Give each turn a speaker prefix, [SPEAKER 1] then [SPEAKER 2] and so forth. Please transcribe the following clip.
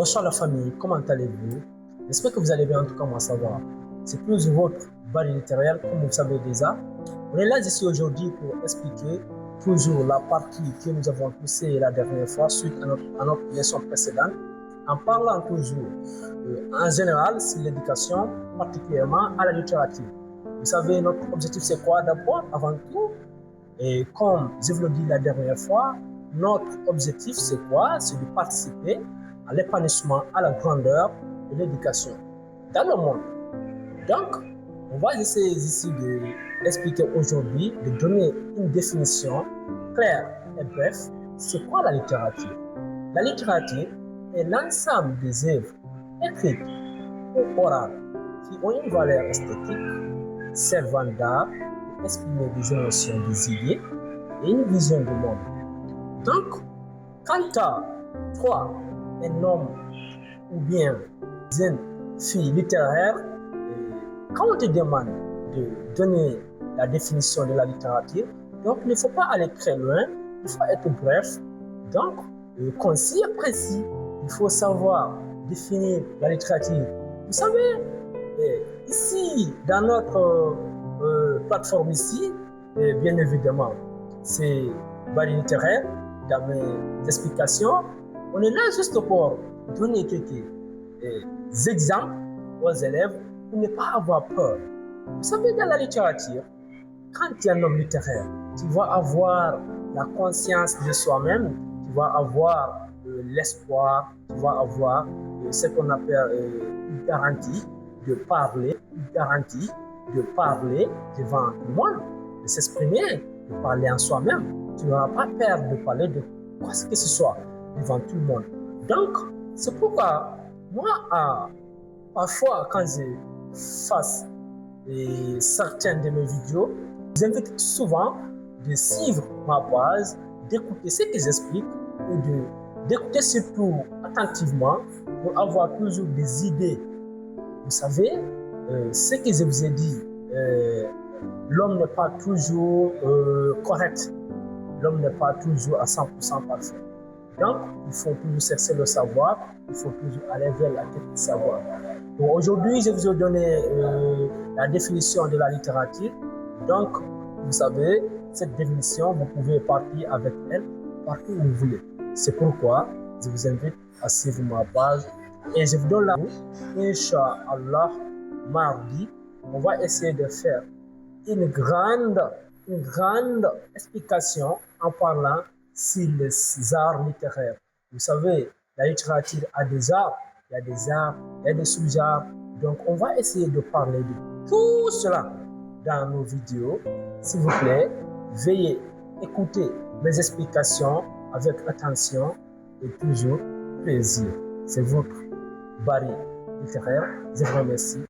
[SPEAKER 1] Bonsoir la famille, comment allez-vous? J'espère que vous allez bien, en tout cas moi ça va. C'est plus votre baril littéraire, comme vous le savez déjà. On est là ici aujourd'hui pour expliquer toujours la partie que nous avons poussée la dernière fois suite à notre leçon précédente, en parlant toujours en général sur l'éducation, particulièrement à la littérature. Vous savez, notre objectif c'est quoi d'abord, avant tout? Et comme je vous l'ai dit la dernière fois, notre objectif c'est quoi? C'est de participer à l'épanouissement, à la grandeur de l'éducation dans le monde. Donc, on va essayer ici d'expliquer aujourd'hui, de donner une définition claire et brève. C'est quoi la littérature? La littérature est l'ensemble des œuvres écrites ou orales qui ont une valeur esthétique, servant d'art pour exprimer des émotions, des idées et une vision du monde. Donc, quant à toi, un homme ou bien une fille littéraire, quand on te demande de donner la définition de la littérature, donc il ne faut pas aller très loin, il faut être bref, donc concis et précis. Il faut savoir définir la littérature. Vous savez, ici, dans notre plateforme ici, bien évidemment, c'est baril littéraire. Dans mes explications, on est là juste pour donner quelques exemples aux élèves pour ne pas avoir peur. Vous savez, dans la littérature, quand tu es un homme littéraire, tu vas avoir la conscience de soi-même, tu vas avoir l'espoir, tu vas avoir ce qu'on appelle une garantie de parler, une garantie de parler devant le monde, de s'exprimer, de parler en soi-même. Tu n'auras pas peur de parler de quoi que ce soit devant tout le monde. Donc, c'est pourquoi moi, parfois, quand je fasse certaines de mes vidéos, j'invite souvent de suivre ma page, d'écouter ce que j'explique et d'écouter surtout attentivement pour avoir toujours des idées. Vous savez, ce que je vous ai dit, l'homme n'est pas toujours correct. L'homme n'est pas toujours à 100% parfait. Donc, il faut toujours chercher le savoir, il faut toujours aller vers la quête du savoir. Donc, aujourd'hui, je vous ai donné la définition de la littérature. Donc, vous savez, cette définition, vous pouvez partir avec elle partout où vous voulez. C'est pourquoi je vous invite à suivre ma page et je vous donne la route. Inch'Allah, mardi, on va essayer de faire une grande explication en parlant sur les arts littéraires. Vous savez, la littérature a des arts, il y a des arts, il y a des sous-arts. Donc, on va essayer de parler de tout cela dans nos vidéos. S'il vous plaît, veuillez écouter mes explications avec attention et toujours plaisir. C'est votre baril littéraire. Je vous remercie.